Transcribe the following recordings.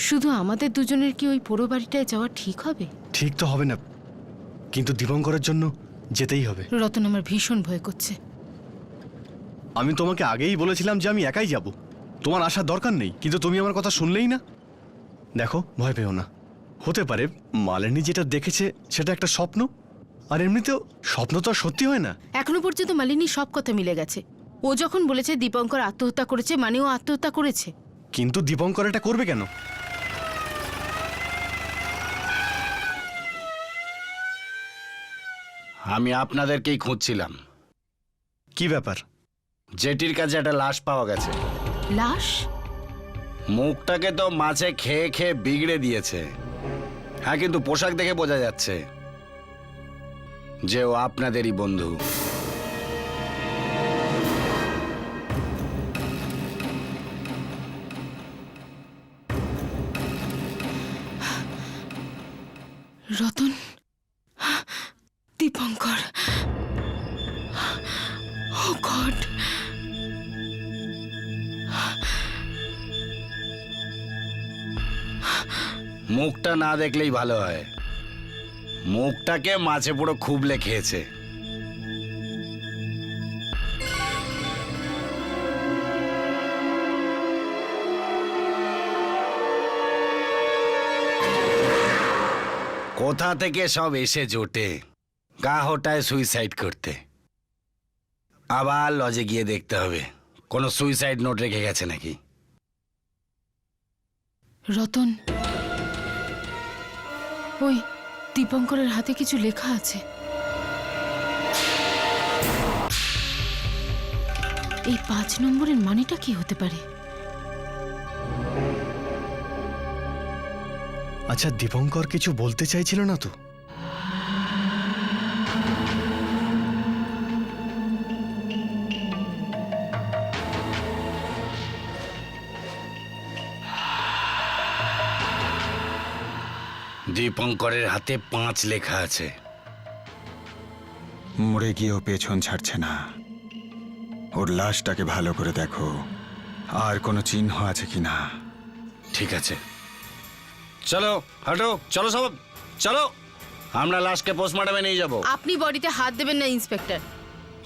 শুধু আমাদের দুজনের কি ওই পোড়ো বাড়িটায় যাওয়া ঠিক হবে? ঠিক তো হবে না, কিন্তু দীপঙ্করের জন্য যেতেই হবে। রতন, আমার ভীষণ ভয় করছে। আমি তোমাকে আগেই বলেছিলাম যে আমি একাই যাব, তোমার আসার দরকার নেই, কিন্তু তুমি আমার কথা শুনলেই না। দেখো, ভয় পেও না। হতে পারে মালিনী যেটা দেখেছে সেটা একটা স্বপ্ন, আর এমনিতেও স্বপ্ন তো আর সত্যি হয় না। এখনো পর্যন্ত মালিনী সব কথা মিলে গেছে। ও যখন বলেছে দীপঙ্কর আত্মহত্যা করেছে, মানে ও আত্মহত্যা করেছে। কিন্তু দীপঙ্কর এটা করবে কেন? আমি আপনাদেরকেই খুঁজছিলাম। কি ব্যাপার? জেটির কাছে একটা লাশ পাওয়া গেছে। লাশ? মুখটাকে তো মাছে খেয়ে খেয়ে বিগড়ে দিয়েছে। হ্যাঁ, কিন্তু পোশাক দেখে বোঝা যাচ্ছে যে ও আপনাদেরই বন্ধু। রতন, দীপঙ্কর, ও গড। মুখটা না দেখলেই ভালো হয়। মুখটাকে মাছে পুরো খুবলে খেয়েছে। কোথা থেকে সব এসে জোটে গা হোটায় সুইসাইড করতে। আবার লজে গিয়ে দেখতে হবে কোনো সুইসাইড নোট রেখে গেছে নাকি। রতন, ওই দীপঙ্করের হাতে কিছু লেখা আছে। এই 5 নম্বরের মানেটা কি হতে পারে? আচ্ছা, দীপঙ্কর কিছু বলতে চাইছিল না তো? দীপঙ্করের হাতে 5 লেখা আছে। মরে গিয়েও পেছন ছাড়ছে না। ওর লাশটাকে ভালো করে দেখো, আর কোনো চিহ্ন আছে কিনা। ঠিক আছে, চলো হাঁটো, চলো সব, চলো। আমরা লাশকে পোস্টমর্টমে নিয়ে যাব। আপনি বডিতে হাত দেবেন না ইন্সপেক্টর।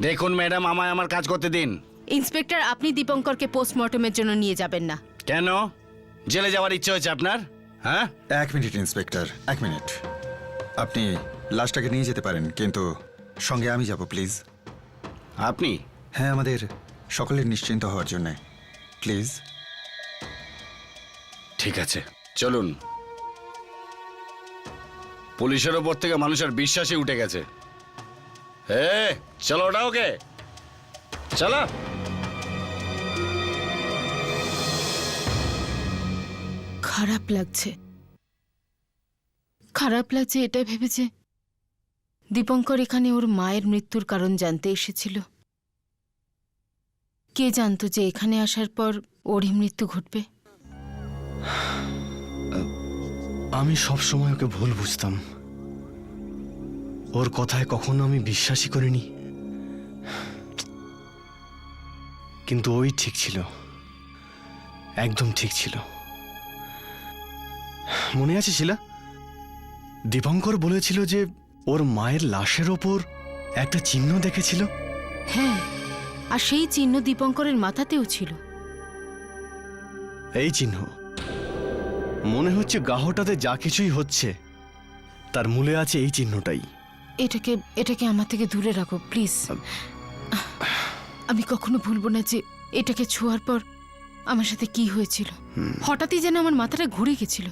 দেখুন ম্যাডাম, আমায় আমার কাজ করতে দিন। ইন্সপেক্টর, আপনি দীপঙ্করকে পোস্টমর্টমের জন্য নিয়ে যাবেন না। কেন? জেলে যাওয়ার ইচ্ছে হয়েছে আপনার? হ্যাঁ, 1 মিনিট ইন্সপেক্টর, 1 মিনিট। আপনি লাশটাকে নিয়ে যেতে পারেন, কিন্তু সঙ্গে আমি যাব প্লিজ। আপনি? হ্যাঁ, আমাদের সকলের নিশ্চিন্ত হওয়ার জন্যে প্লিজ। ঠিক আছে, চলুন। পুলিশের ওপর থেকে মানুষের বিশ্বাসই উঠে গেছে। চলো, ওটা ওকে, চলো। খারাপ লাগছে, খারাপ লাগছে এটা ভেবেছে দীপঙ্কর এখানে ওর মায়ের মৃত্যুর কারণ জানতে এসেছিল। কে জানতো যে এখানে আসার পর ওরই মৃত্যু ঘটবে? আমি সব সময় ওকে ভুল বুঝতাম, ওর কথায় কখনো আমি বিশ্বাসই করিনি। কিন্তু ওই ঠিক ছিল, একদম ঠিক ছিল। মনে আছে শিলা, দীপঙ্কর বলেছিল যে ওর মায়ের লাশের ওপর একটা চিহ্ন দেখেছিল। হ্যাঁ, আর সেই চিহ্ন দীপঙ্করের মাথাতেও ছিল। এই চিহ্ন মনে হচ্ছে গাহটাতে যা কিছুই হচ্ছে তার মূলে আছে এই চিহ্নটাই। এটাকে আমার থেকে দূরে রাখো প্লিজ। আমি কখনো ভুলবো না যে এটাকে ছোঁয়ার পর আমার সাথে কি হয়েছিল। হঠাৎই যেন আমার মাথাটা ঘুরে গেছিল।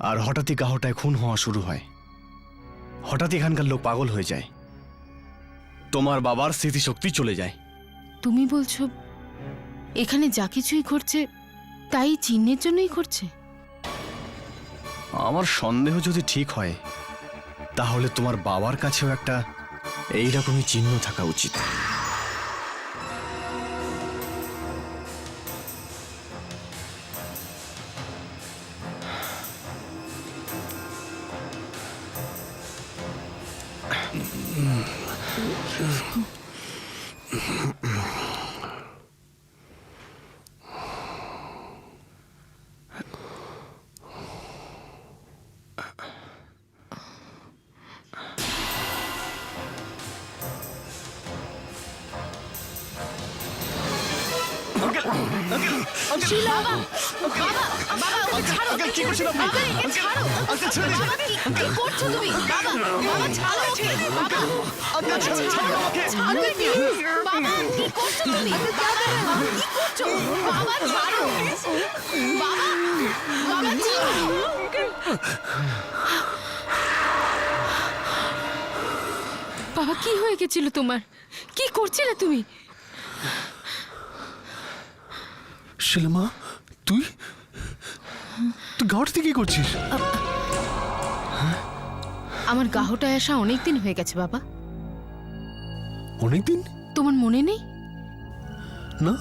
আর হঠাৎই গাহটায় খুন হওয়া শুরু হয়, হঠাৎ এখানকার লোক পাগল হয়ে যায়, তোমার বাবার স্মৃতিশক্তি চলে যায়। তুমি বলছো এখানে যা কিছুই ঘটছে তাই চিহ্নের জন্যই ঘটছে? আমার সন্দেহ যদি ঠিক হয় তাহলে তোমার বাবার কাছেও একটা এইরকমই চিহ্ন থাকা উচিত। শিলা, বাবা, বাবা, বাবা, ওকে ছাড়ো। আঙ্কেল, কি করছেন আপনি? বাবা, একে ছাড়ো। আঙ্কেল, ছেড়ে দিন। বাবা, কি করছো তুমি? বাবা, বাবা, ছাড়ো ওকে। বাবা, আঙ্কেল, ছেড়ে দিন আমাকে। ছাড়ো, please। বাবা, কি করছো তুমি? বাবা, কি করছো? বাবা, ছাড়ো। বাবা, বাবা, ছাড়ো। বাবা, কি হয়ে গেছিল তোমার? কি করছিলে তুমি? শিলামা, তুই তুই গাওয়াতে কি করছিস? আমার গাহটায় আসা অনেকদিন হয়ে গেছে বাবা। অনেকদিন তোমার মনে নেই? না,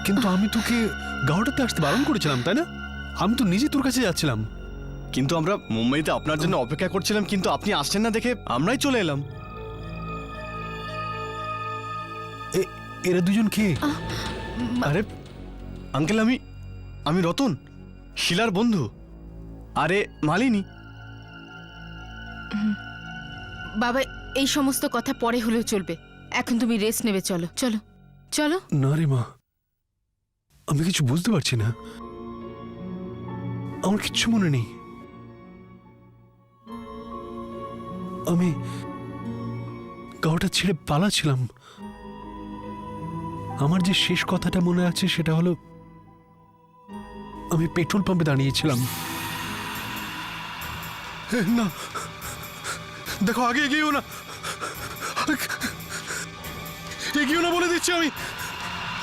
কিন্তু আমি তোকে গাওয়াটাতে আসতে বারণ করেছিলাম, তাই না? আমি তো নিজে তোর কাছে যাচ্ছিলাম। কিন্তু আমরা মুম্বাইতে আপনার জন্য অপেক্ষা করছিলাম, কিন্তু আপনি আসছেন না দেখে আমরাই চলে এলাম। এরা দুজন কে? আরে আঙ্কেল, আমি রতন, শিলার বন্ধু। আরে মালিনী। বাবা, এই সমস্ত কথা পরে হলেও চলবে। এখন তুমি রেস্ট নেবে। চলো চলো চলো। না রে মা, আমি কিছু বুঝতে পারছি না। আমার কিচ্ছু মনে নেই। আমি গাওয়াটা ছেড়ে পালাচ্ছিলাম। আমার যে শেষ কথাটা মনে আছে সেটা হলো, আমি পেট্রোল পাম্পে দাঁড়িয়েছিলাম। না, দেখো, আগে এগিয়েও না, এগিয়েও না বলে দিচ্ছি আমি।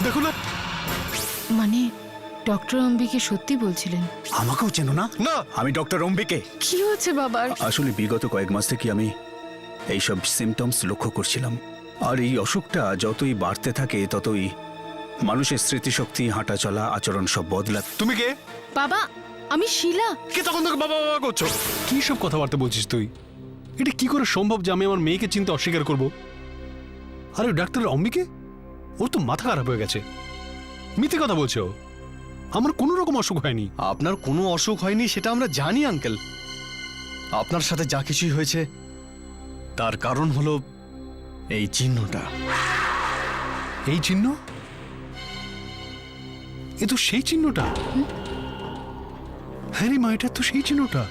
দেখো না। মানে ডক্টর অম্বিকে সত্যি বলছিলেন? আমাকেও চেনো না? না, আমি ডক্টর অম্বিকে। কি হচ্ছে বাবার? আসলে বিগত কয়েক মাস থেকে আমি এইসব সিমটমস লক্ষ্য করছিলাম। আর এই অসুখটা যতই বাড়তে থাকে ততই মানুষের স্মৃতিশক্তি, হাঁটা চলা, আচরণ সব বদলা। তুমি কে? বাবা, আমি শিলা। কে তখন থেকে বাবা বাবা করছো? কি সব কথাবার্তা বলছিস তুই? এটা কি করে সম্ভব যে আমি আমার মেয়েকে চিনতে অস্বীকার করব? আরে ডাক্তার অম্বিকে, ওর তো মাথা খারাপ হয়ে গেছে। মিথ্যে কথা বলছে ও। আমার কোনো রকম অসুখ হয়নি। আপনার কোনো অসুখ হয়নি সেটা আমরা জানি আঙ্কেল। আপনার সাথে যা কিছুই হয়েছে তার কারণ হলো এই চিহ্নটা। এই চিহ্ন? এ তো সেই চিহ্নটা। হ্যাঁ রে মা, এটা তো সেই চিহ্নটা।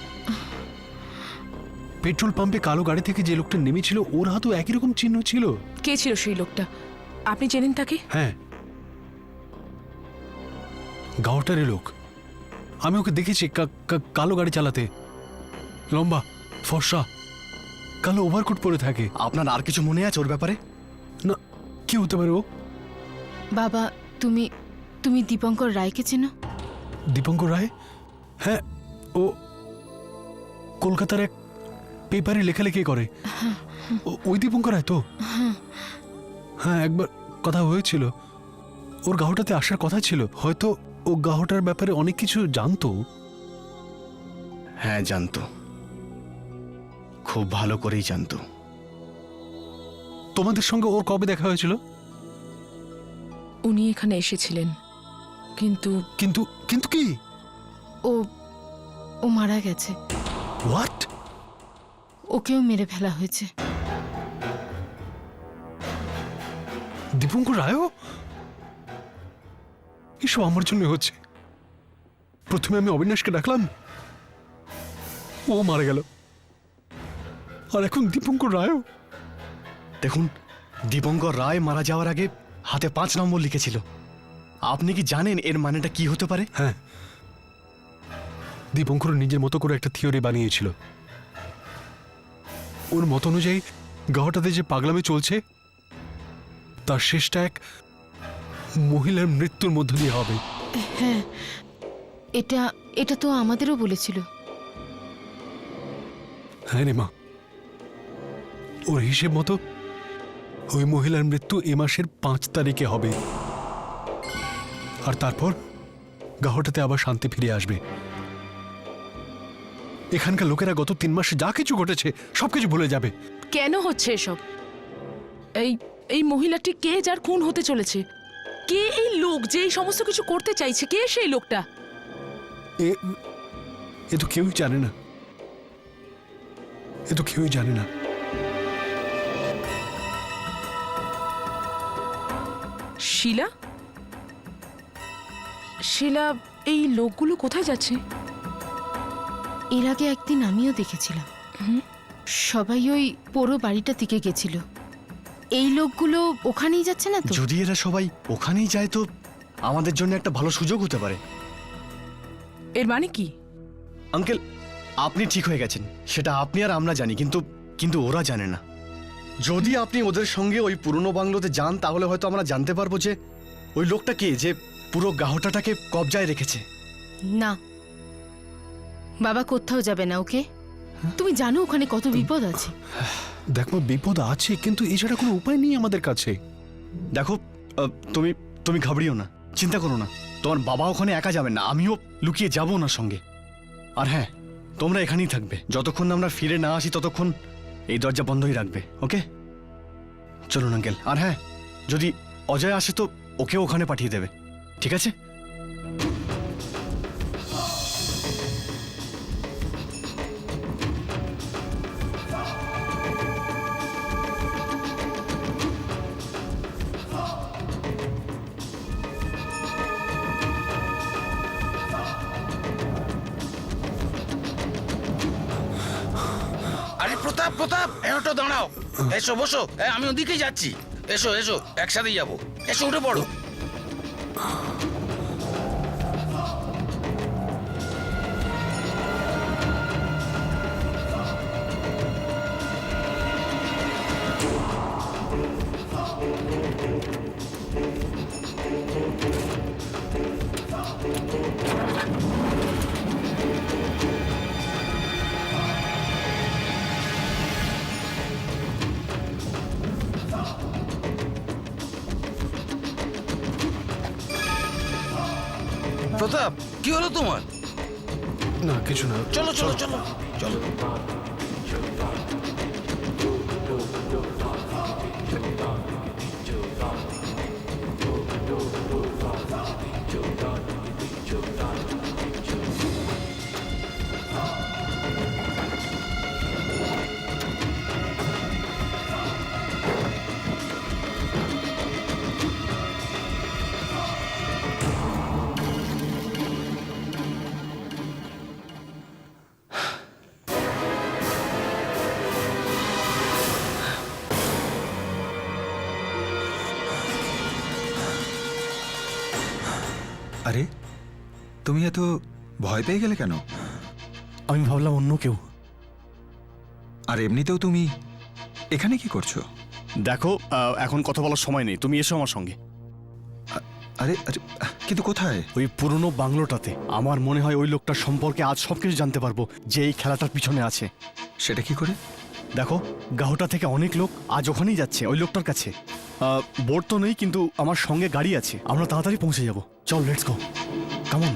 পেট্রোল পাম্পে কালো গাড়ি থেকে যে লোকটা নেমেছিল, ওর হাতেও একই রকম চিহ্ন ছিল। কে ছিল সেই লোকটা? আপনি চেনেন তাকে? হ্যাঁ, গাওয়াটারে লোক। আমি ওকে দেখেছি কালো গাড়ি চালাতে। লম্বা, ফর্সা, কালো ওভারকোট পরে থাকে। আপনার আর কিছু মনে আছে ওর ব্যাপারে? না, কি হতে পারে ও? বাবা, তুমি তুমি দীপঙ্কর রায়কে চেনো? দীপঙ্কর রায়? হ্যাঁ, ও কলকাতার এক পেপারে লেখালেখি করে। ওই দীপঙ্কর রায় তো? হ্যাঁ, একবার কথা হয়েছিল। ওর গাহটাতে আসার কথা ছিল। হয়তো ও গাহটার ব্যাপারে অনেক কিছু জানতো। হ্যাঁ, জানতো, খুব ভালো করেই জানতো। তোমাদের সঙ্গে ওর কবে দেখা হয়েছিল? উনি এখানে এসেছিলেন, কিন্তু কিন্তু কিন্তু কি? ও ও মারা গেছে। হোয়াট? ওকেও মেরে ফেলা হয়েছে। দীপঙ্কর রায়ও? এসব আমার জন্য হচ্ছে। প্রথমে আমি অবিনাশকে ডাকলাম, ও মারা গেল, আর এখন দীপঙ্কর রায়ও। দেখুন, দীপঙ্কর রায় মারা যাওয়ার আগে হাতে 5 নম্বর লিখেছিল। আপনি কি জানেন এর মানেটা কি হতে পারে? হ্যাঁ, দীপঙ্কর নিজের মতো করে একটা থিওরি বানিয়েছিল। ওর মত অনুযায়ী গাওয়াটাতে যে পাগলামি চলছে তার শেষটা এক মহিলার মৃত্যুর মধ্য দিয়ে হবে। হ্যাঁ, এটা এটা তো আমাদেরও বলেছিল। হ্যাঁ রে মা, ওর হিসেব মতো ওই মহিলার মৃত্যু এ মাসের 5 তারিখে হবে। আর তারপর গাহটাতে আবার শান্তি ফিরে আসবে। এখানকার লোকেরা গত 3 মাসে যা কিছু ঘটেছে সবকিছু ভুলে যাবে। কেন হচ্ছে এসব? এই এই মহিলাটি কে, যার খুন হতে চলেছে? কে এই লোক যে এই সমস্ত কিছু করতে চাইছে? কে সেই লোকটা? এ তো কেউই জানে না। এ তো কেউই জানে না। শিলা? শিলা, এই লোকগুলো কোথায় যাচ্ছে? এর আগে একদিন আমিও দেখেছিলাম, সবাই ওই পুরো বাড়িটা দিকে গেছিল। এই লোকগুলো ওখানেই যাচ্ছে না তো? যদি এরা সবাই ওখানেই যায় তো আমাদের জন্য একটা ভালো সুযোগ হতে পারে। এর মানে কি? আঙ্কেল, আপনি ঠিক হয়ে গেছেন, সেটা আপনি আর আমরা জানি, কিন্তু কিন্তু ওরা জানে না। যদি আপনি ওদের সঙ্গে ওই পুরনো বাংলোতে যান তাহলে হয়তো আমরা জানতে পারবো যে ওই লোকটা কে, যে পুরো গাহটাটাকে কবজায় রেখেছে। না, বাবা কোথাও যাবে না, ওকে? তুমি জানো ওখানে কত বিপদ আছে। দেখো বিপদ আছে, কিন্তু এছাড়া কোনো উপায় নেই আমাদের কাছে। দেখো, তুমি তুমি ঘাবড়িও না, চিন্তা করো না। তোমার বাবা ওখানে একা যাবেন না, আমিও লুকিয়ে যাবো ওনার সঙ্গে। আর হ্যাঁ, তোমরা এখানেই থাকবে, যতক্ষণ না আমরা ফিরে না আসি ততক্ষণ এই দরজা বন্ধই রাখবে, ওকে? চলুন আঙ্কেল। আর হ্যাঁ, যদি অজয় আসে তো ওকে ওখানে পাঠিয়ে দেবে, ঠিক আছে? আরে প্রতাপ, প্রতাপ, একটু দাঁড়াও। এসো, বসো। আমি ওদিকেই যাচ্ছি। এসো এসো, একসাথেই যাবো। এসো, উঠে পড়ো। প্রতাপ, কি হলো তোমার? না কিছু না। চলো চলো চলো চলো। আরে তুমি এত ভয় পেয়ে গেলে কেন? আমি ভাবলাম অন্য কেউ। আর এমনিতেও তুমি এখানে কি করছো? দেখো, এখন কথা বলার সময় নেই, তুমি এসো আমার সঙ্গে। আরে আরে, কিন্তু কোথায়? ওই পুরনো বাংলোটাতে। আমার মনে হয় ওই লোকটার সম্পর্কে আজ সবকিছু জানতে পারবো, যে এই খেলাটার পিছনে আছে। সেটা কি করে? দেখো, গাহটা থেকে অনেক লোক আজ ওখানেই যাচ্ছে, ওই লোকটার কাছে। বোর্ড তো নেই, কিন্তু আমার সঙ্গে গাড়ি আছে, আমরা তাড়াতাড়ি পৌঁছে যাব। চল, লেটস গো, কাম অন।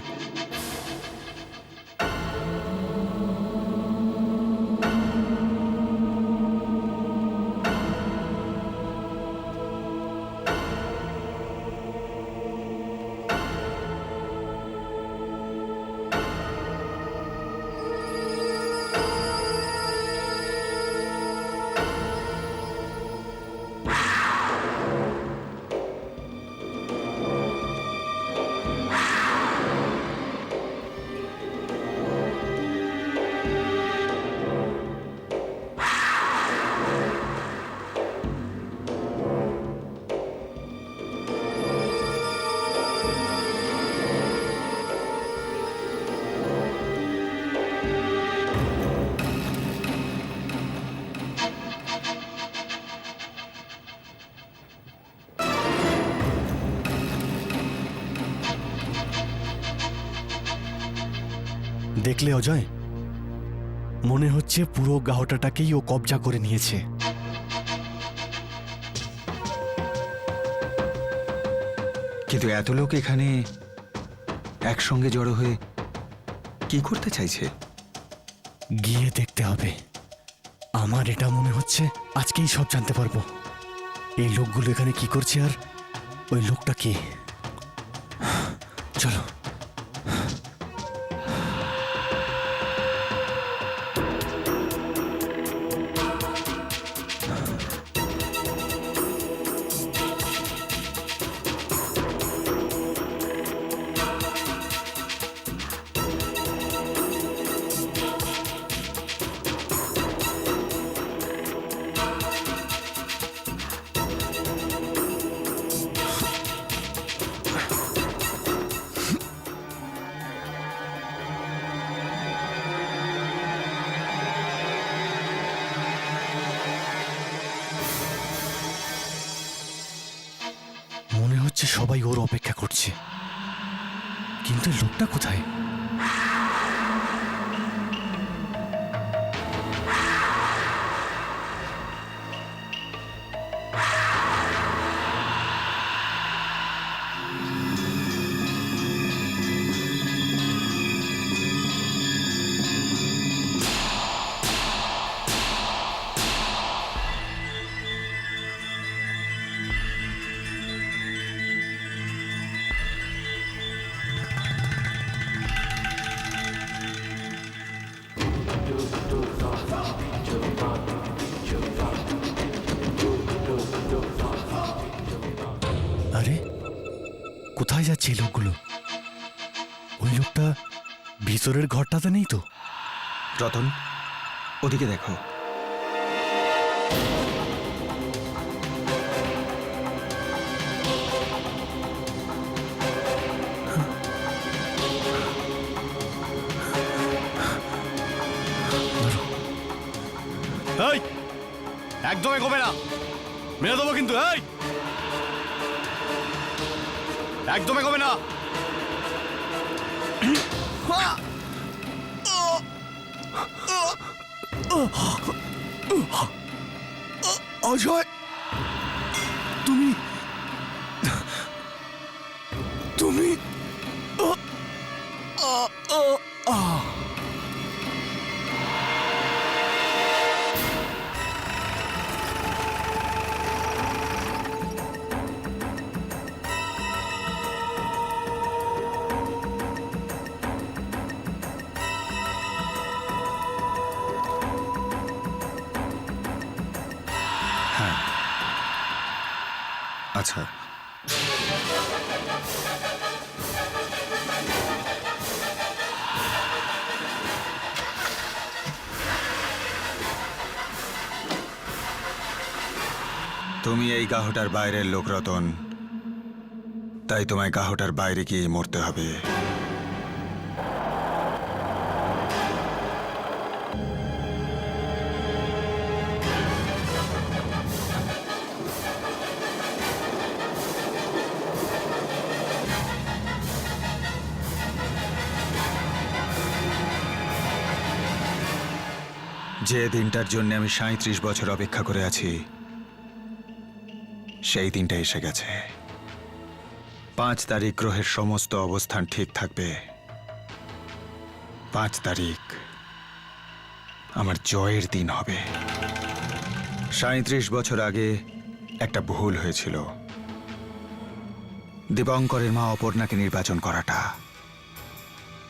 দেখলে অজয়, মনে হচ্ছে পুরো গাহটাটাকেই ও কবজা করে নিয়েছে। কিন্তু এত লোক এখানে একসঙ্গে জড়ো হয়ে কি করতে চাইছে? গিয়ে দেখতে হবে। আমার এটা মনে হচ্ছে আজকেই সব জানতে পারবো, এই লোকগুলো এখানে কি করছে আর ওই লোকটা কে। চলো। হচ্ছে সবাই ওর অপেক্ষা করছে, কিন্তু এই লোকটা কোথায়? আরে কোথায় যাচ্ছে এই লোকগুলো? ওই লোকটা ভিতরের ঘরটাতে নেই তো? রতন, ওদিকে দেখো। এই একদম এগোবে না, মেরে দেবো কিন্তু। এই একদম এগোবে না। অজয়, তুমি তুমি আচ্ছা, তুমি এই গাহটার বাইরের লোক রতন, তাই তোমায় গাহটার বাইরে গিয়ে মরতে হবে। যে দিনটার জন্য আমি ৩৭ বছর অপেক্ষা করে আছি, সেই দিনটা এসে গেছে। ৫ তারিখ গ্রহের সমস্ত অবস্থান ঠিক থাকবে। ৫ তারিখ আমার জয়ের দিন হবে। ৩৭ বছর আগে একটা ভুল হয়েছিল, দীপঙ্করের মা অপর্ণাকে নির্বাচন করাটা।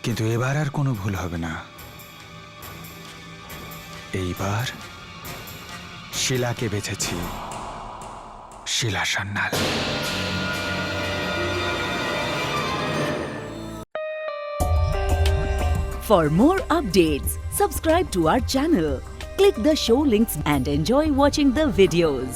কিন্তু এবার আর কোনো ভুল হবে না। এইবার শিলাকে বেছেছি, শিলা Sanyal. For more updates, subscribe to our channel, click the show links and enjoy watching the videos.